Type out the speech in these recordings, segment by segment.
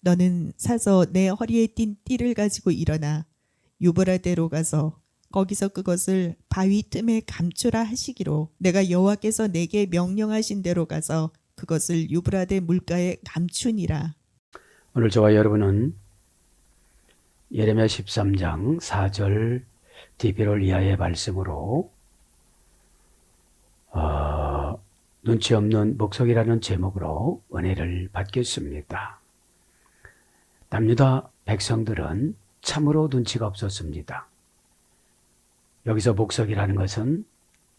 너는 사서 내 허리에 띤 띠를 가지고 일어나 유브라데로 가서 거기서 그것을 바위 틈에 감추라 하시기로 내가 여호와께서 내게 명령하신 대로 가서 그것을 유브라데 물가에 감추니라. 오늘 저와 여러분은 예레미야 13장 4절 디비롤 이하의 말씀으로 눈치 없는 목석이라는 제목으로 은혜를 받겠습니다. 남유다 백성들은 참으로 눈치가 없었습니다. 여기서 목석이라는 것은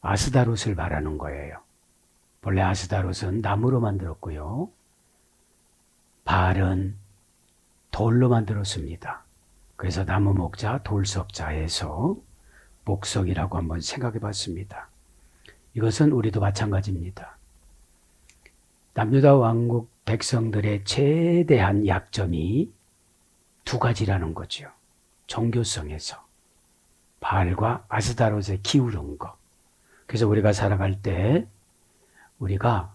아스다롯을 말하는 거예요. 본래 아스다롯은 나무로 만들었고요. 바알은 돌로 만들었습니다. 그래서 나무 목자, 돌석자에서 목석이라고 한번 생각해 봤습니다. 이것은 우리도 마찬가지입니다. 남유다 왕국 백성들의 최대한 약점이 두 가지라는 거죠. 종교성에서 바알과 아스다롯에 기울은 거. 그래서 우리가 살아갈 때 우리가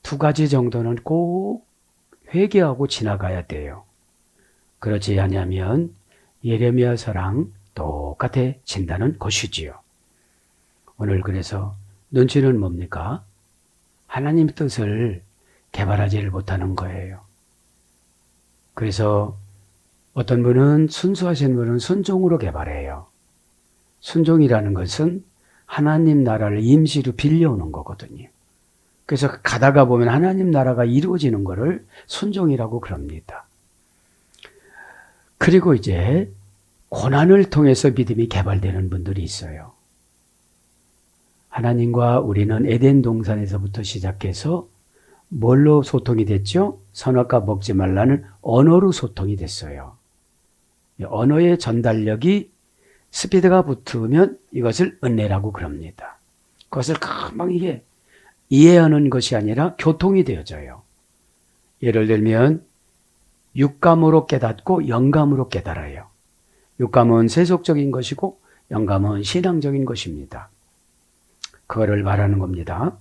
두 가지 정도는 꼭 회개하고 지나가야 돼요. 그렇지 않으면 예레미야서랑 똑같아진다는 것이지요. 오늘 그래서 눈치는 뭡니까? 하나님 뜻을 개발하지를 못하는 거예요. 그래서 어떤 분은 순수하신 분은 순종으로 개발해요. 순종이라는 것은 하나님 나라를 임시로 빌려오는 거거든요. 그래서 가다가 보면 하나님 나라가 이루어지는 것을 순종이라고 그럽니다. 그리고 이제 고난을 통해서 믿음이 개발되는 분들이 있어요. 하나님과 우리는 에덴 동산에서부터 시작해서 뭘로 소통이 됐죠? 선악과 먹지 말라는 언어로 소통이 됐어요. 언어의 전달력이 스피드가 붙으면 이것을 은혜라고 그럽니다. 그것을 금방 이게 이해하는 것이 아니라 교통이 되어져요. 예를 들면 육감으로 깨닫고 영감으로 깨달아요. 육감은 세속적인 것이고 영감은 신앙적인 것입니다. 그거를 말하는 겁니다.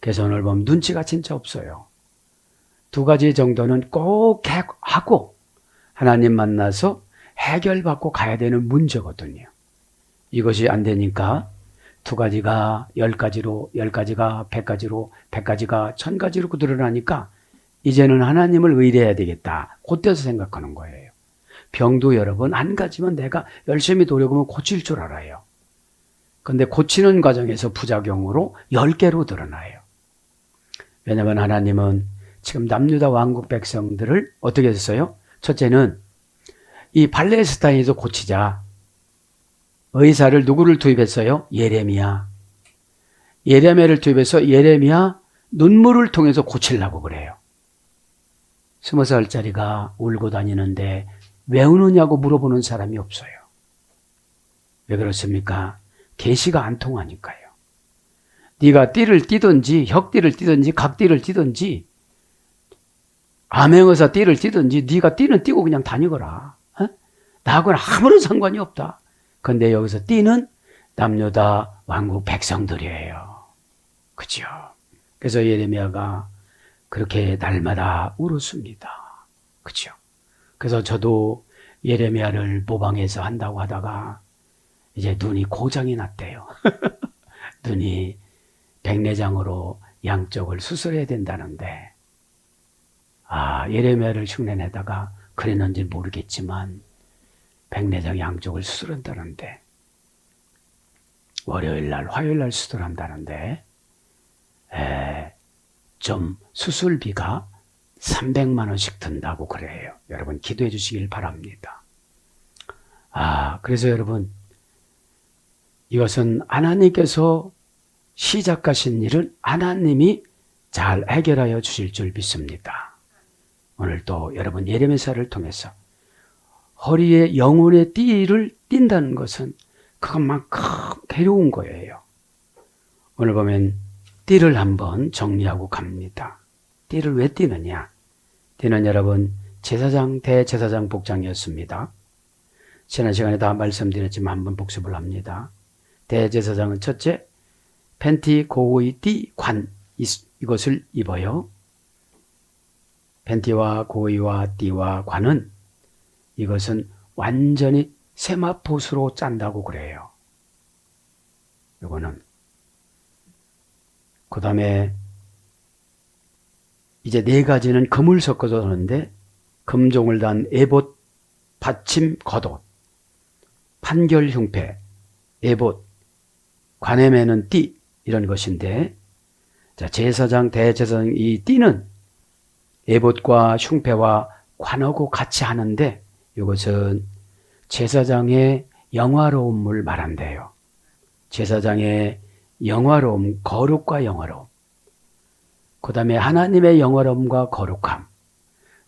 그래서 오늘 보면 눈치가 진짜 없어요. 두 가지 정도는 꼭 하고 하나님 만나서 해결받고 가야 되는 문제거든요. 이것이 안 되니까 두 가지가 10가지로, 10가지가 100가지로, 100가지가 1000가지로 드러나니까 이제는 하나님을 의뢰해야 되겠다. 그때서 생각하는 거예요. 병도 여러분 한 가지면 내가 열심히 노력하면 고칠 줄 알아요. 근데 고치는 과정에서 부작용으로 10개로 드러나요. 왜냐하면 하나님은 지금 남유다 왕국 백성들을 어떻게 했어요? 첫째는 이 팔레스타인에서 고치자. 의사를 누구를 투입했어요? 예레미야. 예레미야를 투입해서 예레미야 눈물을 통해서 고치려고 그래요. 20살짜리가 울고 다니는데 왜 우느냐고 물어보는 사람이 없어요. 왜 그렇습니까? 계시가 안 통하니까요. 네가 띠를 띠든지 혁띠를 띠든지 각띠를 띠든지 암행어사 띠를 띠든지 네가 띠는 띠고 그냥 다니거라. 나하고는 아무런 상관이 없다. 근데 여기서 띠는 남유다 왕국 백성들이에요. 그죠? 그래서 예레미야가 그렇게 날마다 울었습니다. 그죠? 그래서 저도 예레미야를 모방해서 한다고 하다가 이제 눈이 고장이 났대요. 눈이 백내장으로 양쪽을 수술해야 된다는데 예레미야를 흉내내다가 그랬는지 모르겠지만 백내장 양쪽을 수술한다는데 월요일날 화요일날 수술한다는데 좀 수술비가 300만 원씩 든다고 그래요. 여러분 기도해 주시길 바랍니다. 그래서 여러분 이것은 하나님께서 시작하신 일은 하나님이 잘 해결하여 주실 줄 믿습니다. 오늘 또 여러분 예레미야를 통해서 허리에 영혼의 띠를 띈다는 것은 그것만큼 괴로운 거예요. 오늘 보면 띠를 한번 정리하고 갑니다. 띠를 왜 띠느냐? 띠는 여러분 제사장 대제사장 복장이었습니다. 지난 시간에 다 말씀드렸지만 한번 복습을 합니다. 대제사장은 첫째 팬티 고의 띠 관 이것을 입어요. 팬티와 고이와 띠와 관은 이것은 완전히 세마포수로 짠다고 그래요. 이거는. 그 다음에 이제 네 가지는 금을 섞어서 하는데 금종을 단 에봇, 받침, 겉옷, 판결, 흉패, 에봇, 관에 매는 띠 이런 것인데 자, 제사장, 대제사장 이 띠는 에봇과 흉패와 관하고 같이 하는데 이것은 제사장의 영화로움을 말한대요. 제사장의 영화로움, 거룩과 영화로움. 그 다음에 하나님의 영화로움과 거룩함.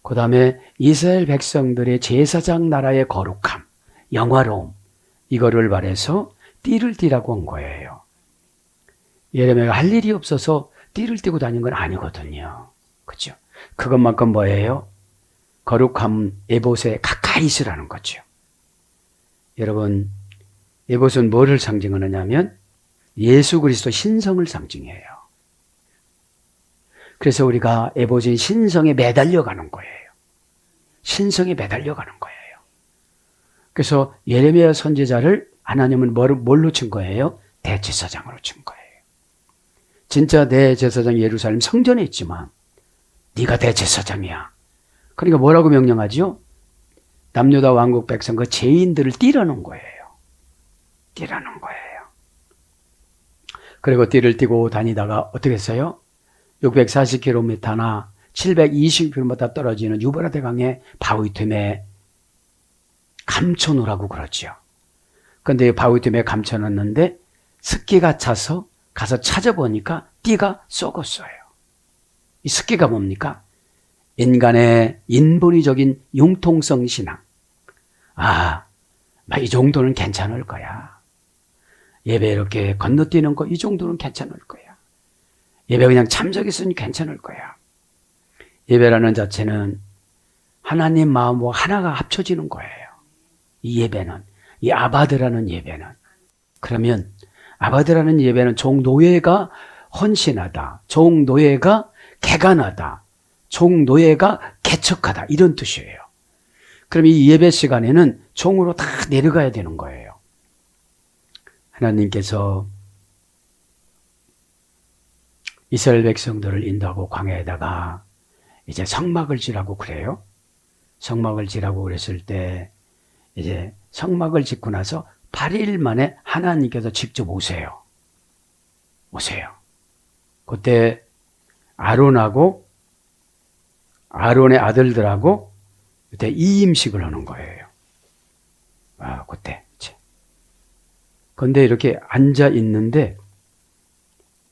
그 다음에 이스라엘 백성들의 제사장 나라의 거룩함, 영화로움. 이거를 말해서 띠를 띠라고 한 거예요. 예레미야가 할 일이 없어서 띠를 띠고 다닌 건 아니거든요. 그죠? 그것만큼 뭐예요? 거룩함 에봇에 가까이 있으라는 거죠. 여러분, 에봇은 뭐를 상징하느냐면 예수 그리스도 신성을 상징해요. 그래서 우리가 에봇인 신성에 매달려 가는 거예요. 신성에 매달려 가는 거예요. 그래서 예레미야 선지자를 하나님은 뭘로 친 거예요? 대제사장으로 친 거예요. 진짜 대제사장 예루살렘 성전에 있지만 네가 대제사장이야. 그러니까 뭐라고 명령하죠? 남유다 왕국 백성 그 죄인들을 띠라는 거예요. 띠라는 거예요. 그리고 띠를 띠고 다니다가 어떻게 했어요? 640km나 720km 떨어지는 유브라데 강의 바위 틈에 감춰놓으라고 그러죠. 그런데 바위 틈에 감춰놨는데 습기가 차서 가서 찾아보니까 띠가 썩었어요. 이 습기가 뭡니까? 인간의 인본이적인 융통성 신앙. 이 정도는 괜찮을 거야. 예배 이렇게 건너뛰는 거 이 정도는 괜찮을 거야. 예배 그냥 참석했으니 괜찮을 거야. 예배라는 자체는 하나님 마음과 하나가 합쳐지는 거예요. 이 예배는, 이 아바드라는 예배는. 그러면 아바드라는 예배는 종노예가 헌신하다, 종노예가 개간하다, 종노예가 개척하다 이런 뜻이에요. 그럼 이 예배 시간에는 종으로 다 내려가야 되는 거예요. 하나님께서 이스라엘 백성들을 인도하고 광야에다가 이제 성막을 지라고 그래요. 성막을 지라고 그랬을 때 이제 성막을 짓고 나서 8일 만에 하나님께서 직접 오세요. 그때 아론하고 아론의 아들들하고 그때 이임식을 하는 거예요. 그때. 그런데 이렇게 앉아 있는데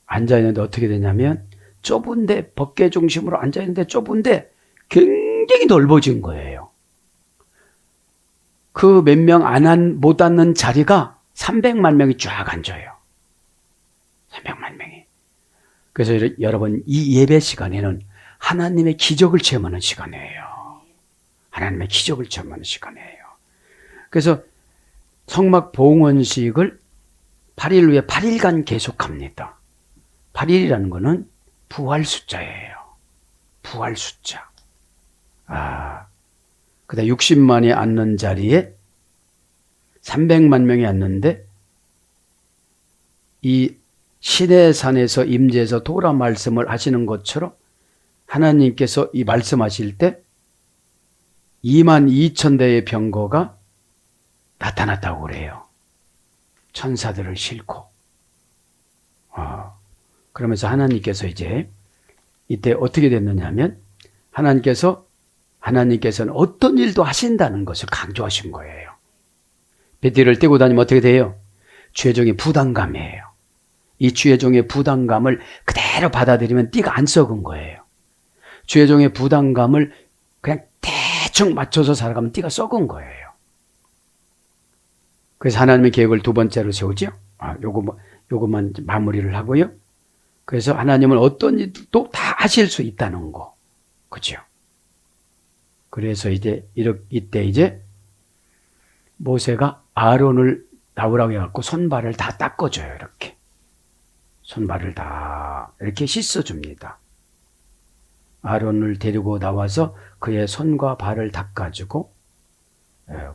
어떻게 되냐면 좁은데 법계 중심으로 앉아 있는데 좁은데 굉장히 넓어진 거예요. 그 몇 명 못 앉는 자리가 300만 명이 쫙 앉아요. 300만 명이. 그래서 여러분 이 예배 시간에는 하나님의 기적을 체험하는 시간이에요. 하나님의 기적을 체험하는 시간이에요. 그래서 성막 봉헌식을 8일 후에 8일간 계속합니다. 8일이라는 것은 부활 숫자예요. 부활 숫자. 그다음 60만이 앉는 자리에 300만 명이 앉는데 이 시내산에서 임재해서 도라 말씀을 하시는 것처럼 하나님께서 이 말씀하실 때 2만 2천 대의 병거가 나타났다고 그래요. 천사들을 싣고. 그러면서 하나님께서 이제 이때 어떻게 됐느냐 하면 하나님께서는 어떤 일도 하신다는 것을 강조하신 거예요. 뱃띠를 떼고 다니면 어떻게 돼요? 죄종의 부담감이에요. 이 죄종의 부담감을 그대로 받아들이면 띠가 안 썩은 거예요. 죄종의 부담감을 그냥 대충 맞춰서 살아가면 띠가 썩은 거예요. 그래서 하나님의 계획을 두 번째로 세우죠. 요거만 마무리를 하고요. 그래서 하나님은 어떤 일도 다 하실 수 있다는 거. 그죠? 그래서 이때 이제 모세가 아론을 나오라고 해갖고 손발을 다 닦아줘요. 이렇게. 손발을 다 이렇게 씻어줍니다. 아론을 데리고 나와서 그의 손과 발을 닦아주고,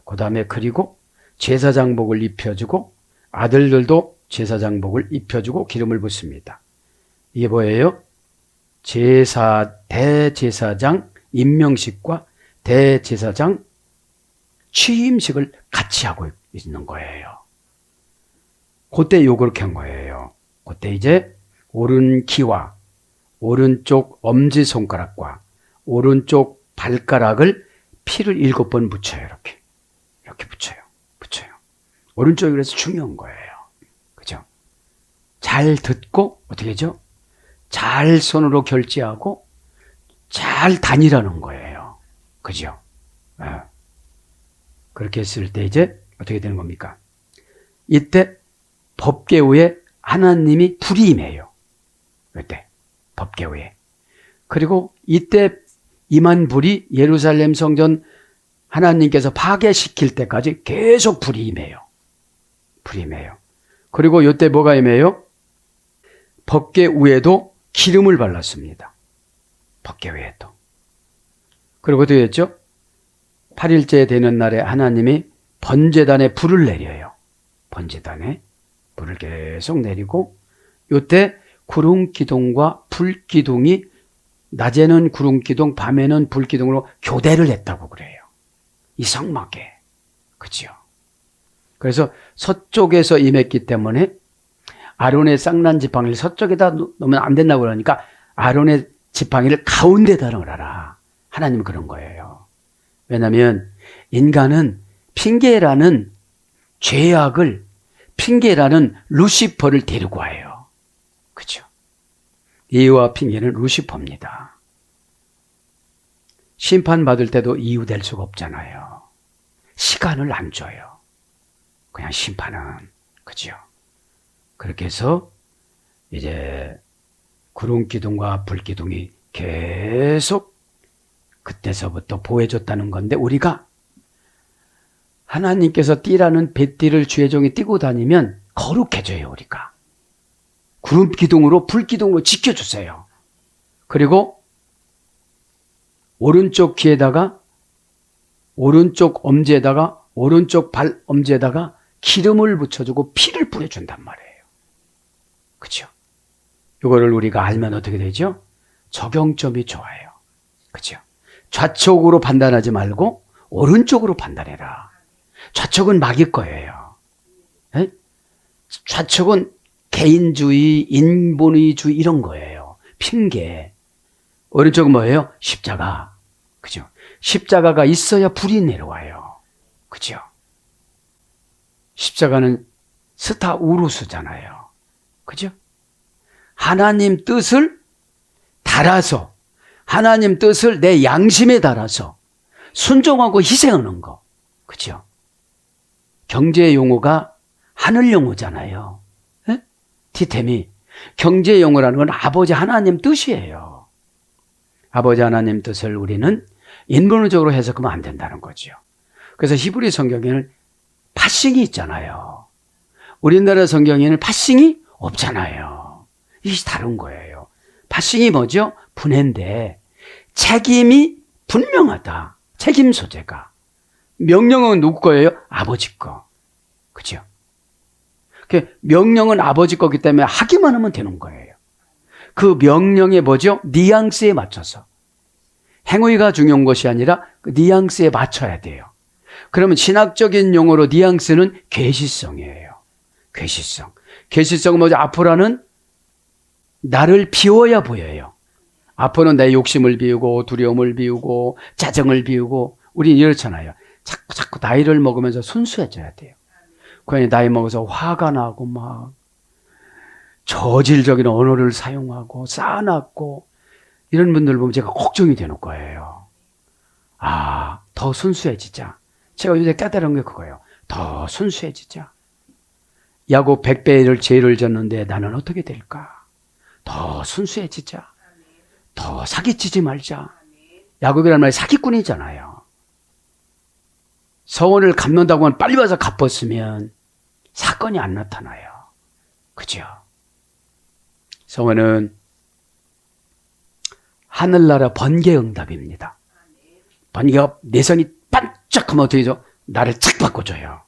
그 다음에 그리고 제사장복을 입혀주고, 아들들도 제사장복을 입혀주고 기름을 붓습니다. 이게 뭐예요? 대제사장 임명식과 대제사장 취임식을 같이 하고 있는 거예요. 그때 그렇게 한 거예요. 그때 이제 오른 키와 오른쪽 엄지손가락과 오른쪽 발가락을 피를 7번 묻혀요. 이렇게 붙여요. 오른쪽이 그래서 중요한 거예요. 그죠? 잘 듣고 어떻게 하죠? 잘 손으로 결제하고 잘 다니라는 거예요. 그죠? 그렇게 했을 때 이제 어떻게 되는 겁니까? 이때 법궤후에 하나님이 불이 임해요. 이때 법궤후에. 그리고 이때 임한 불이 예루살렘 성전 하나님께서 파괴시킬 때까지 계속 불이 임해요. 그리고 이때 뭐가 임해요? 법궤후에도 기름을 발랐습니다. 법궤후에도. 그리고 어떻게 했죠? 8일째 되는 날에 하나님이 번제단에 불을 내려요. 번제단에 불을 계속 내리고, 이때 구름기둥과 불기둥이 낮에는 구름기둥, 밤에는 불기둥으로 교대를 했다고 그래요. 이상하게. 그죠? 그래서 서쪽에서 임했기 때문에 아론의 쌍난 지팡이를 서쪽에다 놓으면 안 된다고 그러니까 아론의 지팡이를 가운데다 놓으라. 하나님은 그런 거예요. 왜냐하면 인간은 핑계라는 죄악을, 핑계라는 루시퍼를 데리고 와요. 그죠? 이유와 핑계는 루시퍼입니다. 심판받을 때도 이유 될 수가 없잖아요. 시간을 안 줘요. 그냥 심판은. 그죠? 그렇게 해서 이제 구름기둥과 불기둥이 계속 그때서부터 보여줬다는 건데, 우리가 하나님께서 띠라는 배띠를 주의 종이 띠고 다니면 거룩해져요. 우리가 구름기둥으로 불기둥으로 지켜주세요. 그리고 오른쪽 귀에다가, 오른쪽 엄지에다가, 오른쪽 발 엄지에다가 기름을 붙여주고 피를 뿌려준단 말이에요. 그죠? 이거를 우리가 알면 어떻게 되죠? 적용점이 좋아요. 그죠? 좌측으로 판단하지 말고 오른쪽으로 판단해라. 좌측은 마귀 거예요. 에? 좌측은 개인주의, 인본의주의 이런 거예요. 핑계. 오른쪽은 뭐예요? 십자가. 그죠? 십자가가 있어야 불이 내려와요. 그죠? 십자가는 스타우루스잖아요. 그죠? 하나님 뜻을 달아서, 하나님 뜻을 내 양심에 달아서 순종하고 희생하는 거. 그죠? 경제 용어가 하늘 용어잖아요. 에? 티템이. 경제 용어라는 건 아버지 하나님 뜻이에요. 아버지 하나님 뜻을 우리는 인본적으로 해석하면 안 된다는 거죠. 그래서 히브리 성경에는 파싱이 있잖아요. 우리나라 성경에는 파싱이 없잖아요. 이게 다른 거예요. 파싱이 뭐죠? 분해인데 책임이 분명하다. 책임 소재가. 명령은 누구 거예요? 아버지 거. 그죠? 명령은 아버지 거기 때문에 하기만 하면 되는 거예요. 그 명령의 뭐죠? 뉘앙스에 맞춰서. 행위가 중요한 것이 아니라 그 뉘앙스에 맞춰야 돼요. 그러면 신학적인 용어로 뉘앙스는 계시성이에요. 계시성. 계시성은 뭐죠? 아포라는 나를 비워야 보여요. 아포는 내 욕심을 비우고 두려움을 비우고 짜증을 비우고, 우리 이렇잖아요. 자꾸 나이를 먹으면서 순수해져야 돼요. 괜히 나이 먹어서 화가 나고 막 저질적인 언어를 사용하고 싸납고 이런 분들 보면 제가 걱정이 되는 거예요. 아, 더 순수해지자. 제가 요새 깨달은 게 그거예요. 더 순수해지자. 야곱 100배를 죄를 졌는데 나는 어떻게 될까? 더 순수해지자. 더 사기치지 말자. 야곱이라는 말이 사기꾼이잖아요. 서원을 갚는다고 하면 빨리 와서 갚았으면 사건이 안 나타나요. 그죠? 서원은 하늘나라 번개 응답입니다. 번개가 내성이 반짝하면 어떻게 되죠? 나를 착 바꿔줘요.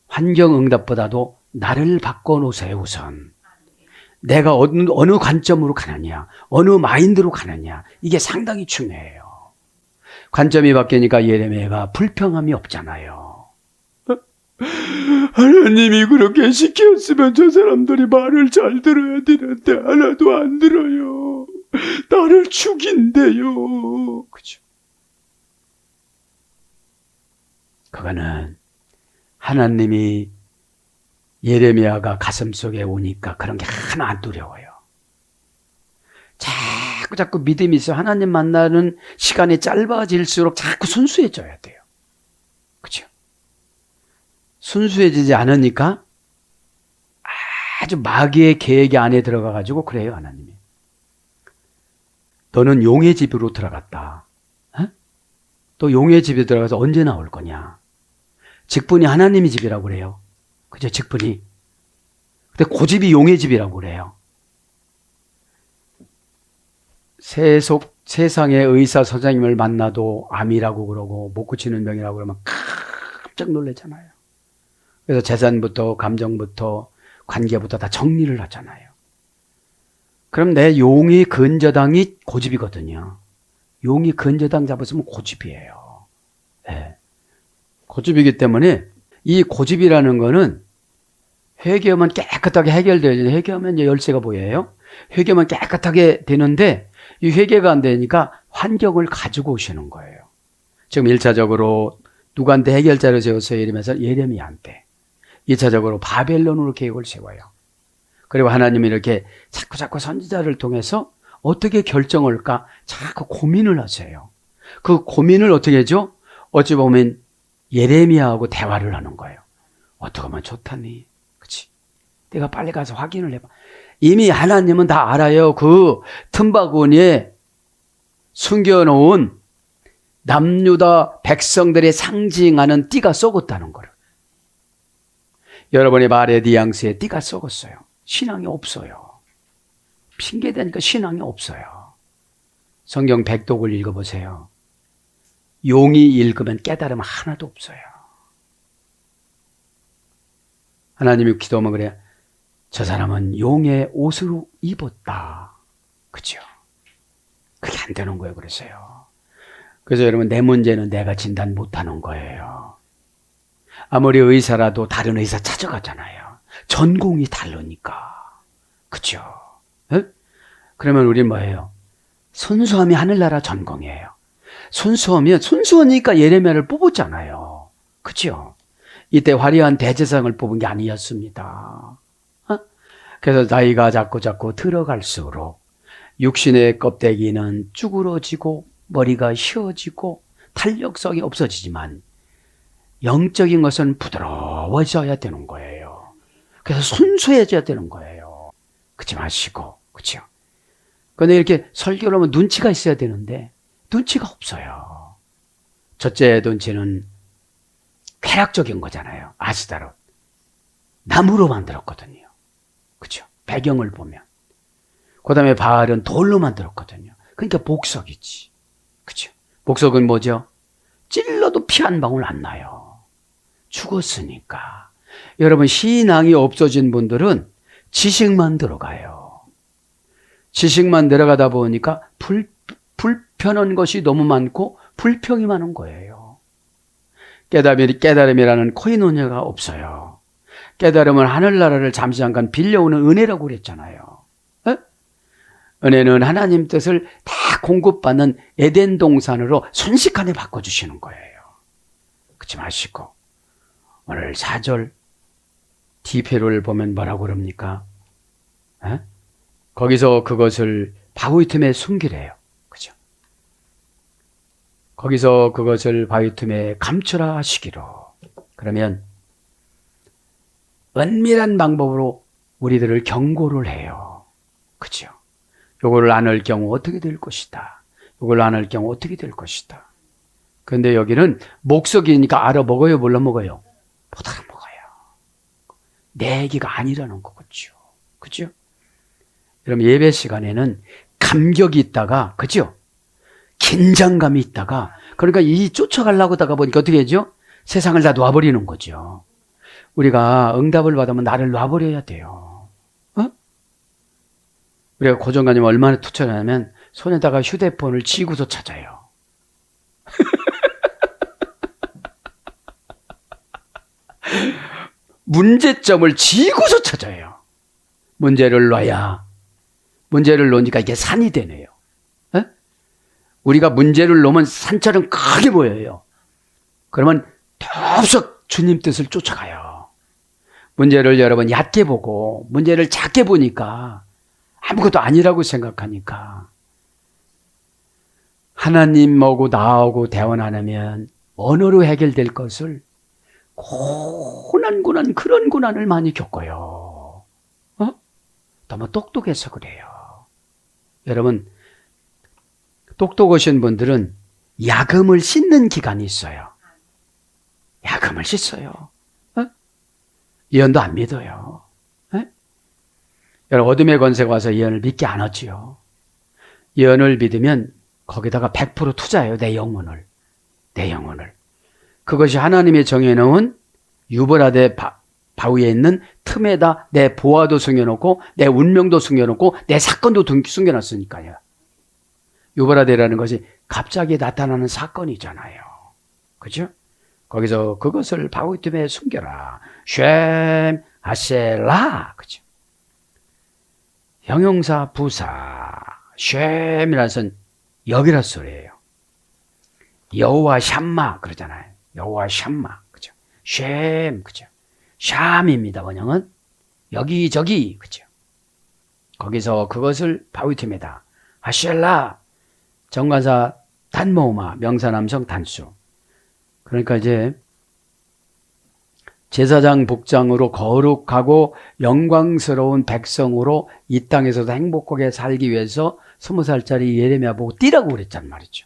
환경 응답보다도 나를 바꿔놓으세요. 우선 내가 어느 관점으로 가느냐, 어느 마인드로 가느냐, 이게 상당히 중요해요. 관점이 바뀌니까 예레미야가 불평함이 없잖아요. 하나님이 그렇게 시켰으면 저 사람들이 말을 잘 들어야 되는데 하나도 안 들어요. 나를 죽인대요. 그죠? 그거는 하나님이 예레미야가 가슴속에 오니까 그런 게 하나 안 두려워요. 자꾸 믿음이 있어요. 하나님 만나는 시간이 짧아질수록 자꾸 순수해져야 돼요. 그렇죠? 순수해지지 않으니까 아주 마귀의 계획 안에 들어가가지고 그래요. 하나님이 너는 용의 집으로 들어갔다. 어? 또 용의 집에 들어가서 언제 나올 거냐. 직분이 하나님의 집이라고 그래요. 그죠? 직분이. 근데 고집이 용의 집이라고 그래요. 세상의 의사 선생님을 만나도 암이라고 그러고 못 고치는 병이라고 그러면 깜짝 놀라잖아요. 그래서 재산부터 감정부터 관계부터 다 정리를 하잖아요. 그럼 내 용이 근저당이 고집이거든요. 용이 근저당 잡았으면 고집이에요. 네. 고집이기 때문에 이 고집이라는 거는 회개하면 깨끗하게 해결돼요. 회개하면 열쇠가 보여요. 회개하면 깨끗하게 되는데 이 회개가 안 되니까 환경을 가지고 오시는 거예요. 지금 1차적으로 누구한테 해결자를 세웠어요? 이러면서 예레미야한테. 2차적으로 바벨론으로 계획을 세워요. 그리고 하나님이 이렇게 자꾸 선지자를 통해서 어떻게 결정을 할까 자꾸 고민을 하세요. 그 고민을 어떻게 하죠? 어찌 보면 예레미야하고 대화를 하는 거예요. 어떻게 하면 좋다니. 그치? 내가 빨리 가서 확인을 해봐. 이미 하나님은 다 알아요. 그 틈바구니에 숨겨놓은 남유다 백성들의 상징하는 띠가 썩었다는 거를. 여러분의 말의 뉘앙스에 띠가 썩었어요. 신앙이 없어요. 핑계대니까 신앙이 없어요. 성경 백독을 읽어보세요. 용이 읽으면 깨달음 하나도 없어요. 하나님이 기도하면 그래요. 저 사람은 용의 옷을 입었다. 그죠? 그게 안 되는 거예요. 그래서요. 그래서 여러분 내 문제는 내가 진단 못하는 거예요. 아무리 의사라도 다른 의사 찾아가잖아요. 전공이 다르니까. 그죠? 네? 그러면 우리는 뭐예요? 순수함이 하늘나라 전공이에요. 순수하니까 예레미야를 뽑았잖아요. 그죠? 이때 화려한 대제상을 뽑은 게 아니었습니다. 그래서 나이가 자꾸 들어갈수록 육신의 껍데기는 쭈그러지고 머리가 휘어지고 탄력성이 없어지지만 영적인 것은 부드러워져야 되는 거예요. 그래서 순수해져야 되는 거예요. 그러지 마시고. 그렇죠? 그런데 이렇게 설교를 하면 눈치가 있어야 되는데 눈치가 없어요. 첫째 눈치는 쾌락적인 거잖아요. 아스다롯. 나무로 만들었거든요. 그렇죠? 배경을 보면. 그 다음에 바알은 돌로 만들었거든요. 그러니까 복석이지. 그렇죠? 복석은 뭐죠? 찔러도 피 한 방울 안 나요. 죽었으니까. 여러분 신앙이 없어진 분들은 지식만 들어가요. 지식만 들어가다 보니까 불편한 것이 너무 많고 불평이 많은 거예요. 깨달음이라는 코이노니아가 없어요. 깨달음은 하늘나라를 잠시 잠깐 빌려오는 은혜라고 그랬잖아요. 에? 은혜는 하나님 뜻을 다 공급받는 에덴 동산으로 순식간에 바꿔주시는 거예요. 그렇지 마시고 오늘 4절 디페로를 보면 뭐라고 그럽니까? 에? 거기서 그것을 바위 틈에 숨기래요. 그죠? 거기서 그것을 바위 틈에 감추라 하시기로. 그러면 은밀한 방법으로 우리들을 경고를 해요. 그죠? 요거를 안 할 경우 어떻게 될 것이다. 요걸 안 할 경우 어떻게 될 것이다. 그런데 여기는 목석이니까 알아먹어요? 몰라 먹어요? 못 알아먹어요. 내 얘기가 아니라는 거겠죠. 그죠? 여러분 예배 시간에는 감격이 있다가, 그죠? 긴장감이 있다가, 그러니까 이 쫓아가려고 하다가 보니까 어떻게 하죠? 세상을 다 놔버리는 거죠. 우리가 응답을 받으면 나를 놔버려야 돼요. 어? 우리가 고정관념 얼마나 투철하냐면 손에다가 휴대폰을 쥐고서 찾아요. 문제점을 쥐고서 찾아요. 문제를 놔야, 문제를 놓으니까 이게 산이 되네요. 에? 우리가 문제를 놓으면 산처럼 크게 보여요. 그러면 덥석 주님 뜻을 쫓아가요. 문제를 여러분 얕게 보고 문제를 작게 보니까 아무것도 아니라고 생각하니까 하나님하고 나하고 대화 나누면 언어로 해결될 것을 고난 그런 고난을 많이 겪어요. 너무 똑똑해서 그래요. 여러분, 똑똑하신 분들은 야금을 씻는 기간이 있어요. 야금을 씻어요. 예언도 안 믿어요. 여러분, 어둠의 권세가 와서 예언을 믿게 안 하지요. 예언을 믿으면 거기다가 100% 투자해요. 내 영혼을. 내 영혼을. 그것이 하나님이 정해놓은 유브라데 바위에 있는 틈에다 내 보화도 숨겨놓고 내 운명도 숨겨놓고 내 사건도 숨겨놨으니까요. 유브라데라는 것이 갑자기 나타나는 사건이잖아요. 그죠? 거기서 그것을 바위 틈에 숨겨라. 쉔 아셀라. 그죠? 형용사 부사. 쉔이라는 것은 여기라 소리예요. 여호와 샴마 그러잖아요. 여호와 샴마. 그죠? 쉔. 그죠? 샴입니다. 번역은 여기저기. 그죠? 거기서 그것을 바위 틈에다. 아셀라. 정관사 단모마. 명사남성 단수. 그러니까 이제 제사장 복장으로 거룩하고 영광스러운 백성으로 이 땅에서도 행복하게 살기 위해서 20살짜리 예레미야 보고 띠라고 그랬단 말이죠.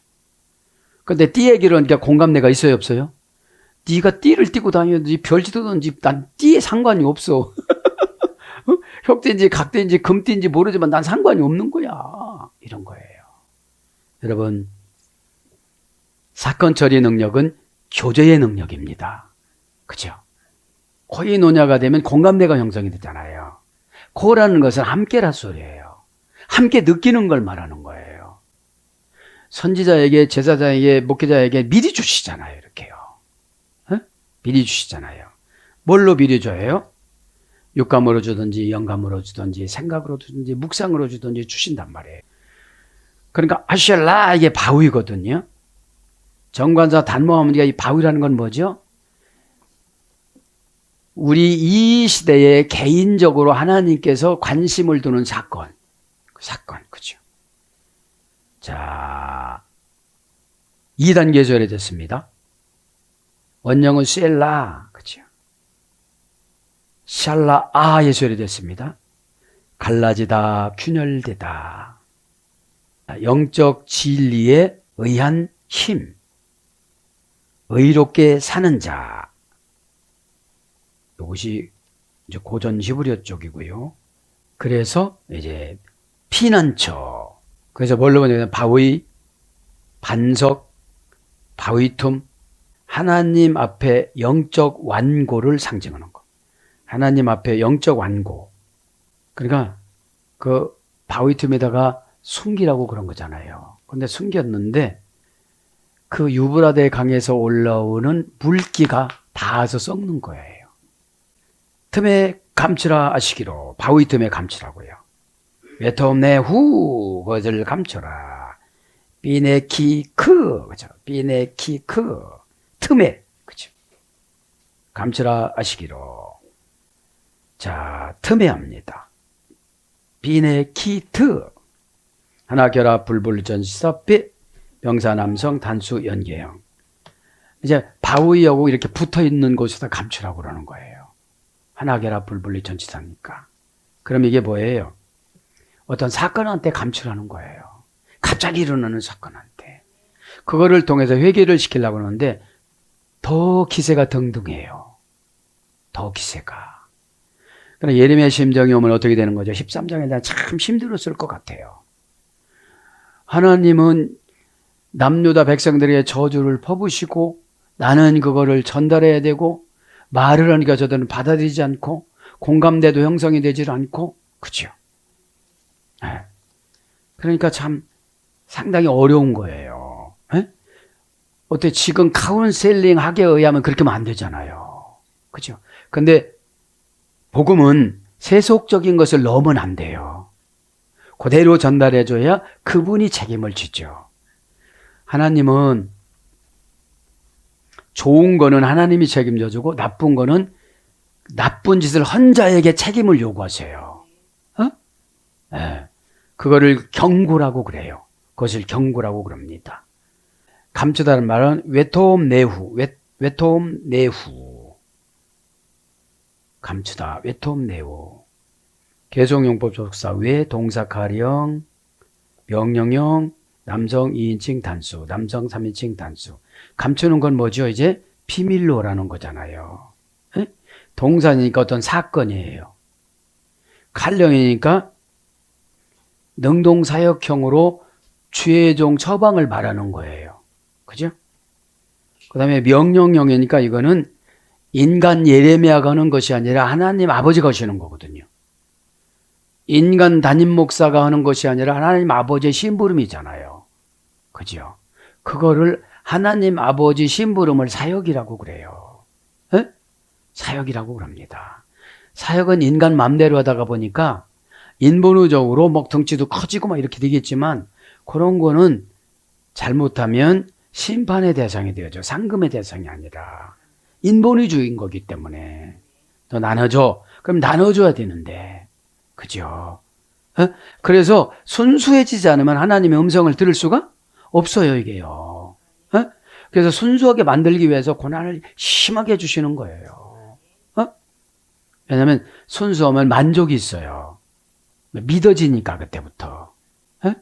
근데 띠 얘기를 하니까 공감대가 있어요, 없어요? 네가 띠를 띠고 다니든지 별짓하든지 난 띠에 상관이 없어. 혁띠인지 각띠인지 금띠인지 모르지만 난 상관이 없는 거야. 이런 거예요. 여러분, 사건 처리 능력은 교제의 능력입니다. 그죠? 코이노냐가 되면 공감대가 형성이 되잖아요. 코라는 것은 함께라 소리예요. 함께 느끼는 걸 말하는 거예요. 선지자에게, 제사장에게, 목회자에게 미리 주시잖아요. 이렇게요. 미리 주시잖아요. 뭘로 미리 줘요? 육감으로 주든지 영감으로 주든지 생각으로 주든지 묵상으로 주든지 주신단 말이에요. 그러니까 아쉘라 이게 바위거든요. 정관사 단모하면 이 바위라는 건 뭐죠? 우리 이 시대에 개인적으로 하나님께서 관심을 두는 사건. 그죠? 자, 2단계 절해졌습니다. 원형은 셀라, 그죠? 샬라아에 절해졌습니다. 갈라지다, 균열되다. 영적 진리에 의한 힘. 의롭게 사는 자. 이것이 이제 고전 히브리어 쪽이고요. 그래서 이제 피난처. 그래서 뭘로 보냐면 바위, 반석, 바위틈, 하나님 앞에 영적 완고를 상징하는 거. 하나님 앞에 영적 완고. 그러니까 그 바위틈에다가 숨기라고 그런 거잖아요. 근데 숨겼는데 그 유브라데 강에서 올라오는 물기가 닿아서 썩는 거예요. 틈에 감추라 하시기로 바위 틈에 감추라고요. 외톱내 후 그것을 감춰라. 비네키크 그죠? 비네키크 틈에 그죠? 감추라 하시기로. 자, 틈에 합니다. 비네키트 하나 결합 불불 전시사 비 명사 남성 단수 연계형. 이제 바위하고 이렇게 붙어 있는 곳에다 감추라고 그러는 거예요. 하나 결합 불분리 전치사니까. 그럼 이게 뭐예요? 어떤 사건한테 감추라는 거예요. 갑자기 일어나는 사건한테. 그거를 통해서 회개를 시키려고 하는데 더 기세가 등등해요. 더 기세가. 그러나 예레미야 심정이 오면 어떻게 되는 거죠? 13장에 대한 참 힘들었을 것 같아요. 하나님은 남유다 백성들에게 저주를 퍼부시고 나는 그거를 전달해야 되고 말을 하니까 저들은 받아들이지 않고 공감대도 형성이 되질 않고 그죠? 네. 그러니까 참 상당히 어려운 거예요. 네? 어때 지금 카운셀링 하게 의하면 그렇게 하면 안 되잖아요. 그죠? 근데 복음은 세속적인 것을 넣으면 안 돼요. 그대로 전달해줘야 그분이 책임을 지죠. 하나님은 좋은 거는 하나님이 책임져주고 나쁜 거는 나쁜 짓을 한 자에게 책임을 요구하세요. 어? 네. 그거를 경고라고 그래요. 그것을 경고라고 그럽니다. 감추다는 말은 외토움 내후, 외토움 내후. 감추다, 외토움 내후. 개성용법 접속사 외 동사 가령 명령형 남성 2인칭 단수, 남성 3인칭 단수. 감추는 건 뭐죠? 이제 비밀로라는 거잖아요. 에? 동사니까 어떤 사건이에요. 칼령이니까 능동사역형으로 최종 처방을 말하는 거예요. 그죠? 그 다음에 명령형이니까 이거는 인간 예레미야가 하는 것이 아니라 하나님 아버지가 하시는 거거든요. 인간 담임 목사가 하는 것이 아니라 하나님 아버지의 심부름이잖아요. 그죠? 그거를 하나님 아버지 심부름을 사역이라고 그래요. 에? 사역이라고 그럽니다. 사역은 인간 맘대로 하다가 보니까 인본주의적으로 막 덩치도 커지고 막 이렇게 되겠지만 그런 거는 잘못하면 심판의 대상이 되어져. 상금의 대상이 아니라 인본주의인 거기 때문에 너 나눠줘. 그럼 나눠줘야 되는데 그죠? 어? 그래서 순수해지지 않으면 하나님의 음성을 들을 수가 없어요 이게요. 어? 그래서 순수하게 만들기 위해서 고난을 심하게 해주시는 거예요. 어? 왜냐하면 순수하면 만족이 있어요. 믿어지니까 그때부터. 어?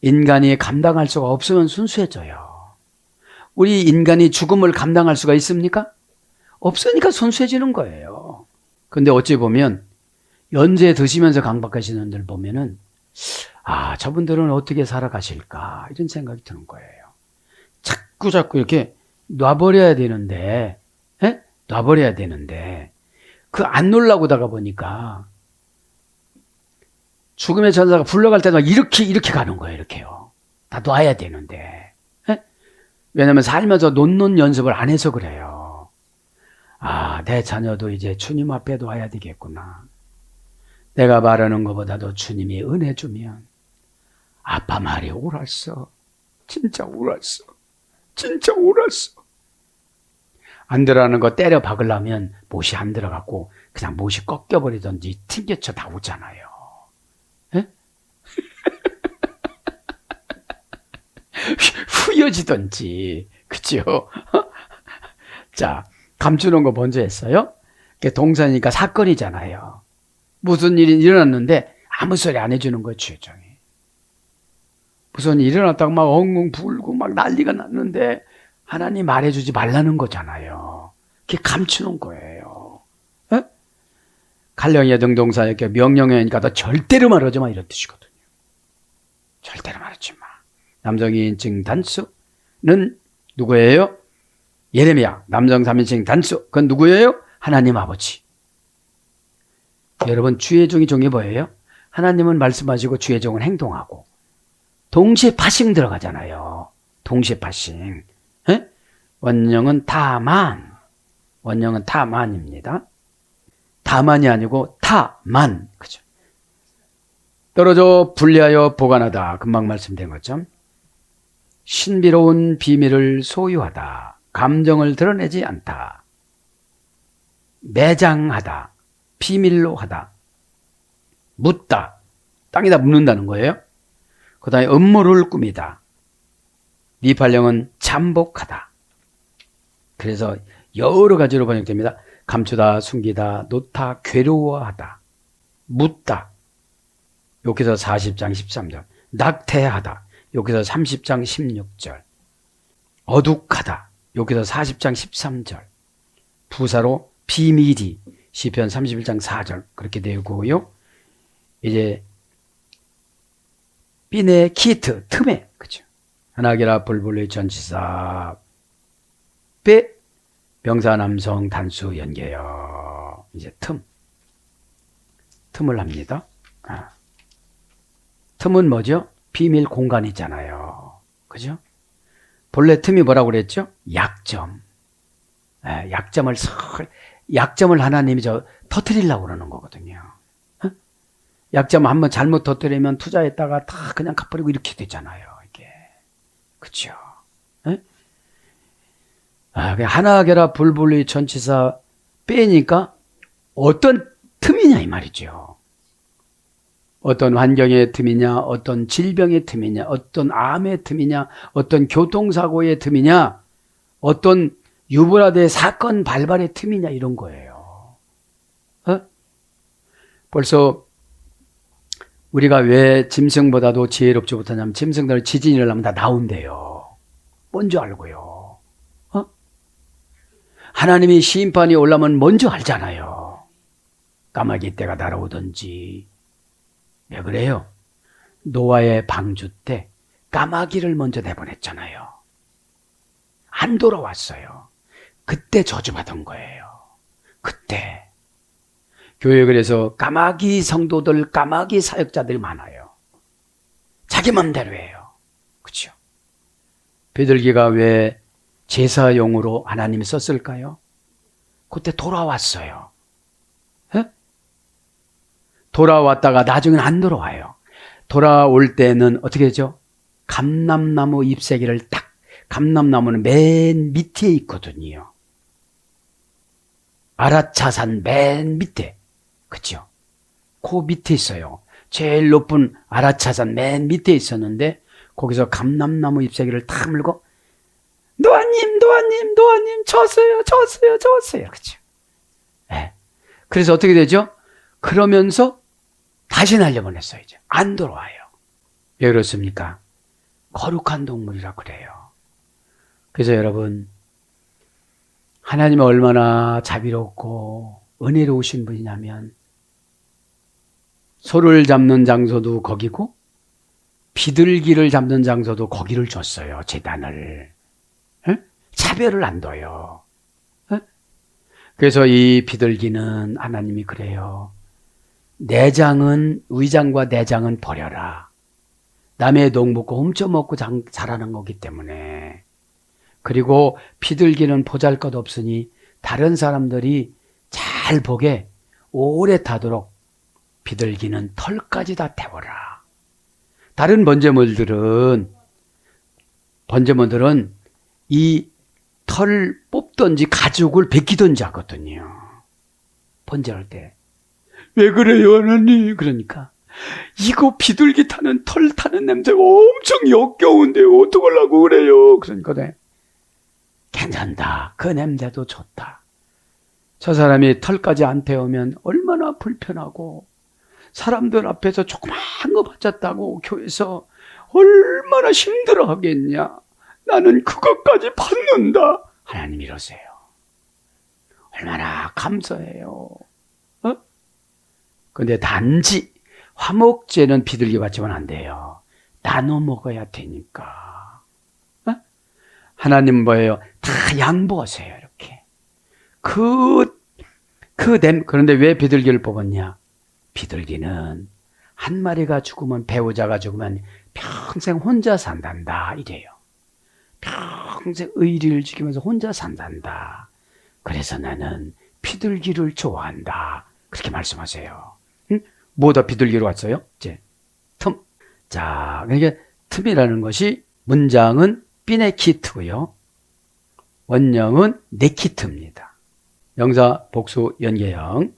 인간이 감당할 수가 없으면 순수해져요. 우리 인간이 죽음을 감당할 수가 있습니까? 없으니까 순수해지는 거예요. 근데 어찌 보면 연세 드시면서 강박하시는 분들 보면은 아 저분들은 어떻게 살아가실까 이런 생각이 드는 거예요. 자꾸 이렇게 놔버려야 되는데 에? 놔버려야 되는데 그 안 놓으려고 하다가 보니까 죽음의 전사가 불러갈 때마다 이렇게 가는 거예요. 이렇게요. 다 놔야 되는데 에? 왜냐하면 살면서 놓는 연습을 안 해서 그래요. 아, 내 자녀도 이제 주님 앞에 놔야 되겠구나. 내가 말하는 것보다도 주님이 은혜 주면 아빠 말이 옳았어. 진짜 옳았어. 진짜 옳았어. 안 들어가는 거 때려 박으려면 못이 안 들어갔고 그냥 못이 꺾여버리든지 튕겨쳐 나오잖아요. 에? 후여지든지 그죠? 자, 감추는 거 먼저 했어요. 동사니까 사건이잖아요. 무슨 일이 일어났는데 아무 소리 안 해주는 거예요, 주의종이. 무슨 일이 일어났다고 막 엉엉 불고 막 난리가 났는데 하나님 말해주지 말라는 거잖아요. 그게 감추는 거예요. 에? 칼령의 등동사 이렇게 명령형이니까 너 절대로 말하지 마 이런 뜻이거든요. 절대로 말하지 마. 남성 2인칭 단수는 누구예요? 예레미야. 남성 3인칭 단수. 그건 누구예요? 하나님 아버지. 여러분 주의 종이 뭐예요? 하나님은 말씀하시고 주의 종은 행동하고 동시에 파싱 들어가잖아요. 동시에 파싱. 에? 원형은 다만. 원형은 다만입니다. 다만이 아니고 타만. 그죠? 떨어져 분리하여 보관하다. 금방 말씀드린 것처럼 신비로운 비밀을 소유하다. 감정을 드러내지 않다. 매장하다. 비밀로 하다. 묻다. 땅에다 묻는다는 거예요. 그 다음에 음모를 꾸미다. 미팔령은 잠복하다. 그래서 여러 가지로 번역됩니다. 감추다, 숨기다, 놓다, 괴로워하다. 묻다. 여기서 40장 13절. 낙태하다. 여기서 30장 16절. 어둑하다. 여기서 40장 13절. 부사로 비밀이 시편 31장 4절 그렇게 되고요. 이제 빈의 키트, 틈에. 그죠? 하나게라 불불의 전치사 빼 명사 남성 단수 연계요. 이제 틈을 합니다. 틈은 뭐죠? 비밀 공간이잖아요. 그죠? 본래 틈이 뭐라고 그랬죠? 약점. 약점을 하나님이 터뜨리려고 그러는 거거든요. 약점 한번 잘못 터뜨리면 투자했다가 다 그냥 갚아버리고 이렇게 되잖아요. 이게. 그쵸? 하나게라 불불의 전치사 빼니까 어떤 틈이냐 이 말이죠. 어떤 환경의 틈이냐, 어떤 질병의 틈이냐, 어떤 암의 틈이냐, 어떤 교통사고의 틈이냐, 어떤 유브라데 사건 발발의 틈이냐 이런 거예요. 벌써 우리가 왜 짐승보다도 지혜롭지 못하냐면 짐승들은 지진이 일어나면 다 나온대요. 먼저 알고요. 하나님이 심판이 올라오면 먼저 알잖아요. 까마귀 떼가 날아오든지. 왜 그래요? 노아의 방주 때 까마귀를 먼저 내보냈잖아요. 안 돌아왔어요. 그때 저주받은 거예요. 그때. 교회 그래서 까마귀 성도들, 까마귀 사역자들이 많아요. 자기 맘대로 해요. 그렇죠? 비둘기가 왜 제사용으로 하나님이 썼을까요? 그때 돌아왔어요. 돌아왔다가 나중엔 안 돌아와요. 돌아올 때는 어떻게 되죠? 감람나무 잎새기를 딱, 감람나무는 맨 밑에 있거든요. 아라차산 맨 밑에. 그죠? 그 밑에 있어요. 제일 높은 아라차산 맨 밑에 있었는데 거기서 감람나무 잎새기를 탁 물고 노아님 졌어요. 그죠? 네. 그래서 어떻게 되죠? 그러면서 다시 날려보냈어요. 이제 안 돌아와요. 왜 그렇습니까? 거룩한 동물이라 그래요. 그래서 여러분, 하나님은 얼마나 자비롭고 은혜로우신 분이냐면 소를 잡는 장소도 거기고 비둘기를 잡는 장소도 거기를 줬어요. 제단을. 차별을 안 둬요. 그래서 이 비둘기는 하나님이 그래요. 내장은, 위장과 내장은 버려라. 남의 농부고 훔쳐먹고 자라는 거기 때문에. 그리고 비둘기는 보잘것없으니 다른 사람들이 잘 보게 오래 타도록 비둘기는 털까지 다 태워라. 다른 번제물들은 이 털 뽑든지 가죽을 벗기든지 하거든요. 번제할 때. 왜 그래요, 하나님? 그러니까 이거 비둘기 타는 털 타는 냄새가 엄청 역겨운데 어떡하려고 그래요? 그러니까 네. 괜찮다. 그 냄새도 좋다. 저 사람이 털까지 안 태우면 얼마나 불편하고 사람들 앞에서 조그마한 거 받았다고 교회에서 얼마나 힘들어 하겠냐. 나는 그것까지 받는다. 하나님 이러세요. 얼마나 감사해요. 근데 단지 화목제는 비둘기 받지면 안 돼요. 나눠 먹어야 되니까. 하나님 뭐예요? 다 양보하세요. 이렇게. 그런데 왜 비둘기를 뽑았냐? 비둘기는 한 마리가 죽으면, 배우자가 죽으면 평생 혼자 산단다. 이래요. 평생 의리를 지키면서 혼자 산단다. 그래서 나는 비둘기를 좋아한다. 그렇게 말씀하세요. 뭐다 비둘기로 왔어요? 이제 틈. 자, 그러니까 틈이라는 것이 문장은 삐네키트고요. 원형은 네키트입니다. 명사 복수 연계형.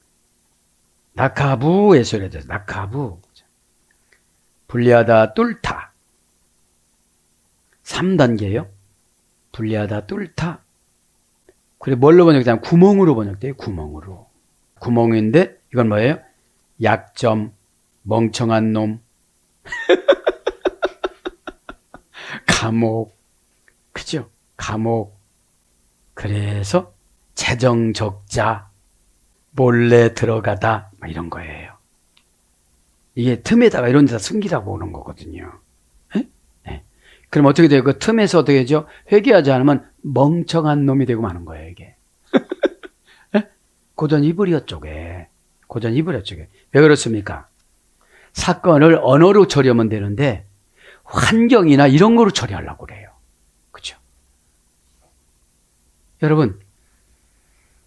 나카부의 소리가 돼서 나카부. 분리하다 뚫다. 3단계요. 분리하다 뚫다. 그래 뭘로 번역되냐면 구멍으로 번역돼요. 구멍으로. 구멍인데 이건 뭐예요? 약점, 멍청한 놈, 감옥, 그죠? 감옥. 그래서 재정적자, 몰래 들어가다 이런 거예요. 이게 틈에다가 이런 데다 숨기라고 오는 거거든요. 예? 네. 그럼 어떻게 돼요? 그 틈에서 어떻게 되죠? 회개하지 않으면 멍청한 놈이 되고 마는 거예요, 이게. 예? 고전 히브리어 쪽에. 왜 그렇습니까? 사건을 언어로 처리하면 되는데 환경이나 이런 거로 처리하려고 그래요. 그렇죠? 여러분,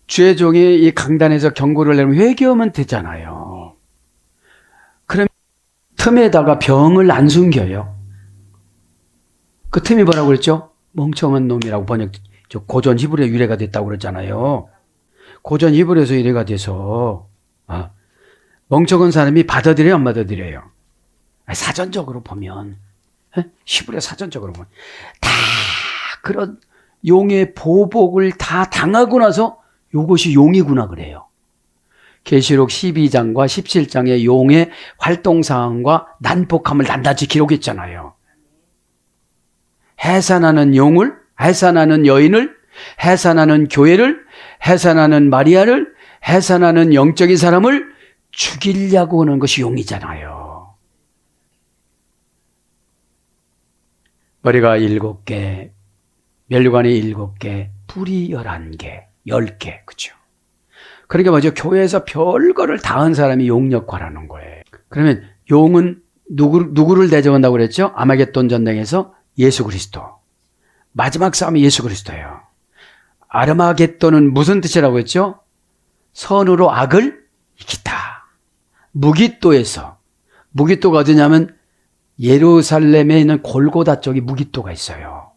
주의 종이 이 강단에서 경고를 내면 회개하면 되잖아요. 그럼 틈에다가 병을 안 숨겨요. 그 틈이 뭐라고 그랬죠? 멍청한 놈이라고 고전 히브리어 유래가 됐다고 그랬잖아요. 고전 히브리어에서 유래가 돼서 멍청한 사람이 받아들여요, 안 받아들여요? 사전적으로 보면, 히브리어 사전적으로 보면 다 그런 용의 보복을 다 당하고 나서 이것이 용이구나 그래요. 계시록 12장과 17장의 용의 활동사항과 난폭함을 낱낱이 기록했잖아요. 해산하는 용을, 해산하는 여인을, 해산하는 교회를, 해산하는 마리아를, 해산하는 영적인 사람을 죽이려고 하는 것이 용이잖아요. 머리가 7개, 면류관이 7개, 뿔이 11개, 10개, 그죠? 그러니까 뭐죠? 교회에서 별거를 다 한 사람이 용 역할하는 거예요. 그러면 용은 누구를 대적한다고 그랬죠? 아마겟돈 전쟁에서 예수 그리스도. 마지막 싸움이 예수 그리스도예요. 아르마겟돈은 무슨 뜻이라고 했죠? 선으로 악을 이기다. 무깃도에서, 무깃도가 어디냐면 예루살렘에 있는 골고다 쪽이 무깃도가 있어요.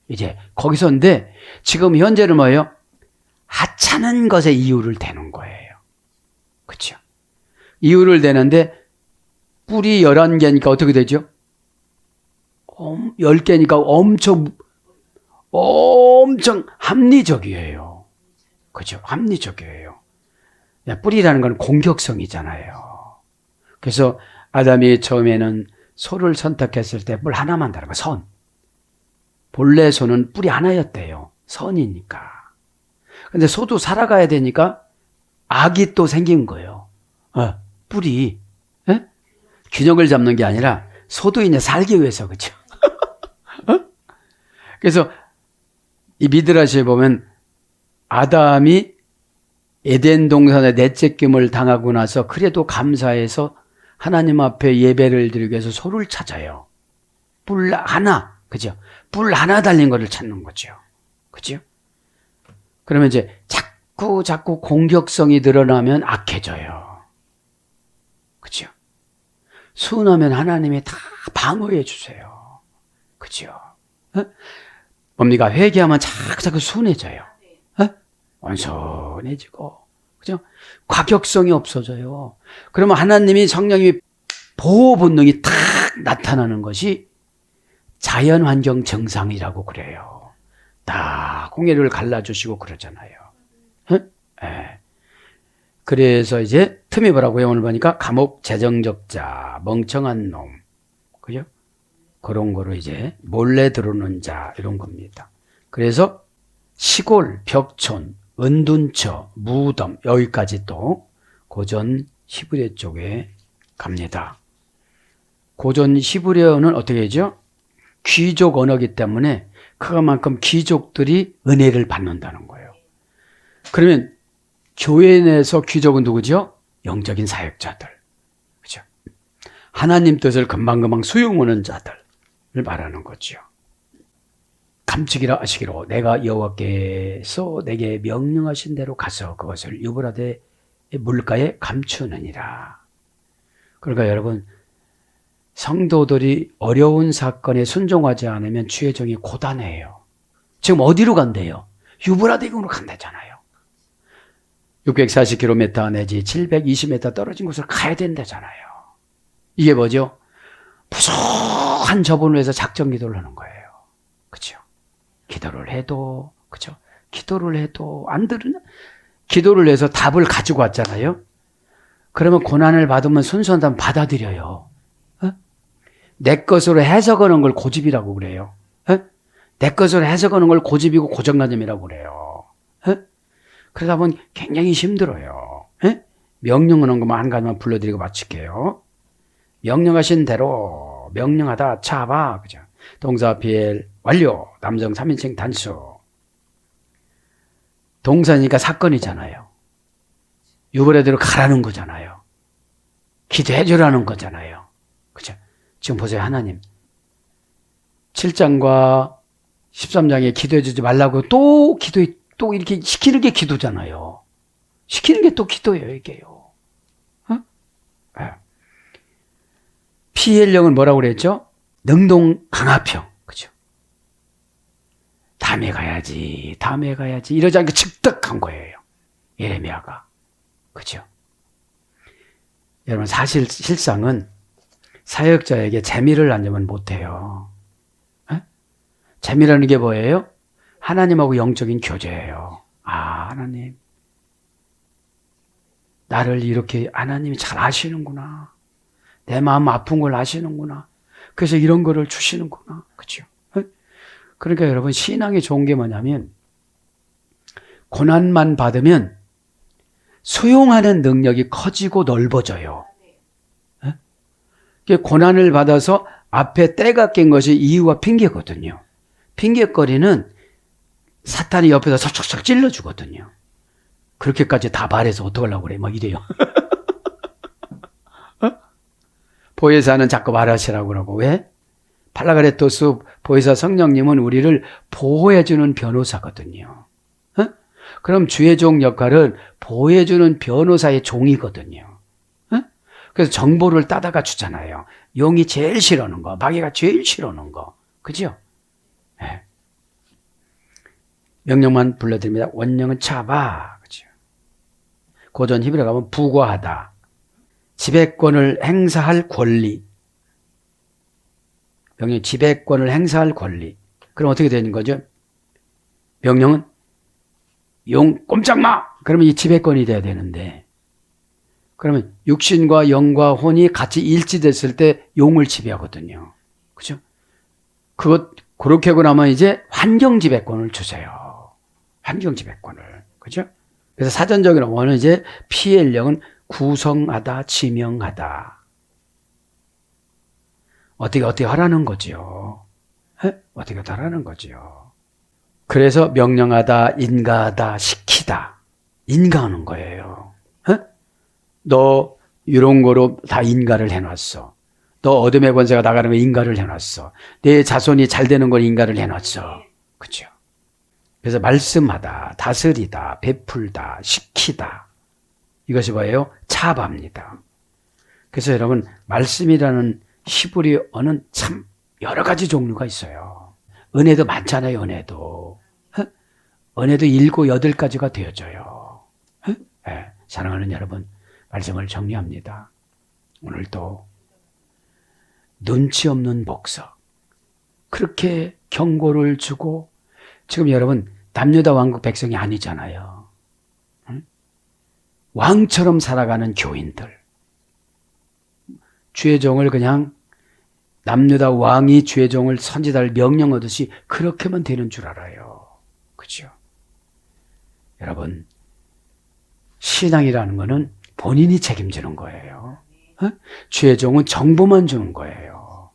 이제 거기서인데 지금 현재는 뭐예요? 하찮은 것에 이유를 대는 거예요. 그렇죠? 이유를 대는데 뿔이 11개니까 어떻게 되죠? 10개니까 엄청 합리적이에요. 그렇죠? 합리적이에요. 뿔이라는 건 공격성이잖아요. 그래서 아담이 처음에는 소를 선택했을 때 뿔 하나만 달아봐. 선. 본래 소는 뿔이 하나였대요. 선이니까. 근데 소도 살아가야 되니까 악이 또 생긴 거예요. 뿔이. 에? 균형을 잡는 게 아니라 소도 이제 살기 위해서, 그렇죠? 그래서 이 미드라시에 보면 아담이 에덴 동산의 내쫓김을 당하고 나서 그래도 감사해서 하나님 앞에 예배를 드리기 위해서 소를 찾아요. 뿔 하나, 그죠? 뿔 하나 달린 거를 찾는 거죠. 그죠? 그러면 이제 자꾸 공격성이 늘어나면 악해져요. 그죠? 순하면 하나님이 다 방어해 주세요. 그죠? 뭡니까? 회개하면 자꾸 순해져요. 온순해지고, 그죠? 과격성이 없어져요. 그러면 하나님이 성령님이 보호 본능이 탁 나타나는 것이 자연 환경 정상이라고 그래요. 다 홍해를 갈라주시고 그러잖아요. 그래서 이제 틈이 뭐라고요? 오늘 보니까 감옥 재정적자, 멍청한 놈, 그죠? 그런 거로 이제 몰래 들어오는 자 이런 겁니다. 그래서 시골, 벽촌, 은둔처, 무덤 여기까지 또 고전 히브리어 쪽에 갑니다. 고전 히브리어는 어떻게 하죠? 귀족 언어이기 때문에 그만큼 귀족들이 은혜를 받는다는 거예요. 그러면 교회 내에서 귀족은 누구죠? 영적인 사역자들. 그죠? 하나님 뜻을 금방금방 수용하는 자들을 말하는 거죠. 감추기라 하시기로 내가 여호와께서 내게 명령하신 대로 가서 그것을 유브라데 물가에 감추느니라. 그러니까 여러분, 성도들이 어려운 사건에 순종하지 않으면 주의 종이 고단해요. 지금 어디로 간대요? 유브라데강으로 간다잖아요. 640km 내지 720m 떨어진 곳을 가야 된다잖아요. 이게 뭐죠? 무수한 저분을 위해서 작전 기도를 하는 거예요. 그렇죠? 기도를 해도, 그렇죠? 기도를 해도 안 들으냐? 기도를 해서 답을 가지고 왔잖아요. 그러면 고난을 받으면 순수한다면 받아들여요. 내 것으로 해석하는 걸 고집이라고 그래요. 내 것으로 해석하는 걸 고집이고 고정관념이라고 그래요. 그러다 보면 굉장히 힘들어요. 명령하는 것만 한 가지만 불러드리고 마칠게요. 명령하신 대로 명령하다 차봐. 그죠? 동사 비엘 완료. 남성 3인칭 단수. 동사니까 사건이잖아요. 유브라데로 가라는 거잖아요. 기도해 주라는 거잖아요. 그죠? 지금 보세요. 하나님 7장과 13장에 기도해 주지 말라고 또 이렇게 시키는 게 기도잖아요. 시키는 게 또 기도예요, 이게요. 네. 피헬령은 뭐라고 그랬죠? 능동 강화평. 그죠? 다음에 가야지. 이러지 않고 즉덕한 거예요. 예레미야가. 그죠? 여러분, 실상은 사역자에게 재미를 안 주면 못해요. 에? 재미라는 게 뭐예요? 하나님하고 영적인 교제예요. 하나님. 나를 이렇게 하나님이 잘 아시는구나. 내 마음 아픈 걸 아시는구나. 그래서 이런 거를 주시는구나. 그렇죠? 그러니까 여러분 신앙이 좋은 게 뭐냐면 고난만 받으면 수용하는 능력이 커지고 넓어져요. 고난을 받아서 앞에 때가 낀 것이 이유와 핑계거든요. 핑계거리는 사탄이 옆에서 척척척 찔러주거든요. 그렇게까지 다 말해서 어떡하려고 그래. 막 이래요. 보혜사는 자꾸 말하시라고 그러고. 왜? 팔라가레토스 보혜사 성령님은 우리를 보호해주는 변호사거든요. 그럼 주의 종 역할은 보호해주는 변호사의 종이거든요. 그래서 정보를 따다가 주잖아요. 용이 제일 싫어하는 거, 마귀가 제일 싫어하는 거. 그죠? 네. 명령만 불러드립니다. 원령은 차봐. 그죠? 고전 히브리어 가면 부과하다. 지배권을 행사할 권리. 명령 지배권을 행사할 권리. 그럼 어떻게 되는 거죠? 명령은 용 꼼짝 마! 그러면 이 지배권이 돼야 되는데 그러면 육신과 영과 혼이 같이 일치됐을 때 용을 지배하거든요. 그죠? 그렇게 하고 나면 이제 환경 지배권을 주세요. 환경 지배권을. 그죠? 그래서 사전적인 원은 이제 피엘령은 구성하다, 지명하다. 어떻게 하라는 거죠. 어떻게 하라는 거죠. 그래서 명령하다, 인가하다, 시키다. 인가하는 거예요. 너 이런 거로 다 인가를 해놨어. 너 어둠의 권세가 나가는 거 인가를 해놨어. 내 자손이 잘 되는 걸 인가를 해놨어. 그죠? 그래서 말씀하다, 다스리다, 베풀다, 시키다. 이것이 뭐예요? 차바입니다. 그래서 여러분 말씀이라는 히브리어는 참 여러 가지 종류가 있어요. 은혜도 많잖아요. 은혜도 7, 8가지가 되어져요. 네, 사랑하는 여러분 말씀을 정리합니다. 오늘도 눈치 없는 복석 그렇게 경고를 주고 지금 여러분 남유다 왕국 백성이 아니잖아요. 왕처럼 살아가는 교인들 주의 종을 그냥 남유다 왕이 주의 종을 선지자를 명령하듯이 그렇게만 되는 줄 알아요. 그죠? 여러분 신앙이라는 거는 본인이 책임지는 거예요. 주의 종은 정보만 주는 거예요.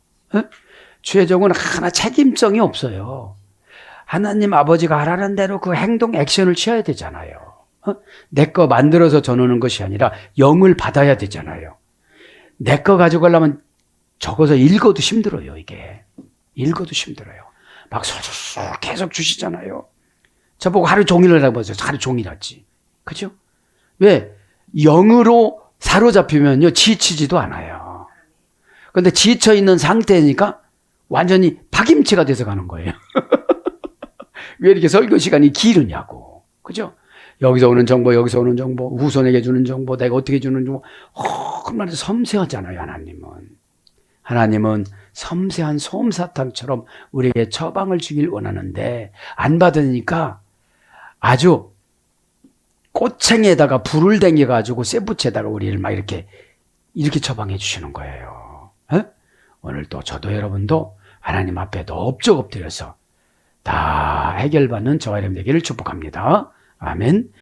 주의 종은 하나 책임성이 없어요. 하나님 아버지가 하라는 대로 그 행동 액션을 취해야 되잖아요. 내 거 만들어서 전하는 것이 아니라 영을 받아야 되잖아요. 내 거 가져가려면 적어서 읽어도 힘들어요. 이게 읽어도 힘들어요. 막 소소소 계속 주시잖아요. 저보고 하루 종일 하라고 하세요. 하루 종일 하지. 그죠? 왜? 영으로 사로잡히면요 지치지도 않아요. 그런데 지쳐있는 상태니까 완전히 파김치가 돼서 가는 거예요. 왜 이렇게 설교 시간이 기르냐고. 그죠? 여기서 오는 정보, 여기서 오는 정보, 후손에게 주는 정보, 내가 어떻게 주는 정보. 그만 섬세하잖아요. 하나님은 섬세한 솜사탕처럼 우리에게 처방을 주길 원하는데 안 받으니까 아주 꼬챙이에다가 불을 댕겨가지고 쇠붙에다가 우리를 막 이렇게 처방해 주시는 거예요. 오늘도 저도 여러분도 하나님 앞에 엎적 엎드려서 다 해결받는 저와 여러분 되기를 축복합니다. 아멘.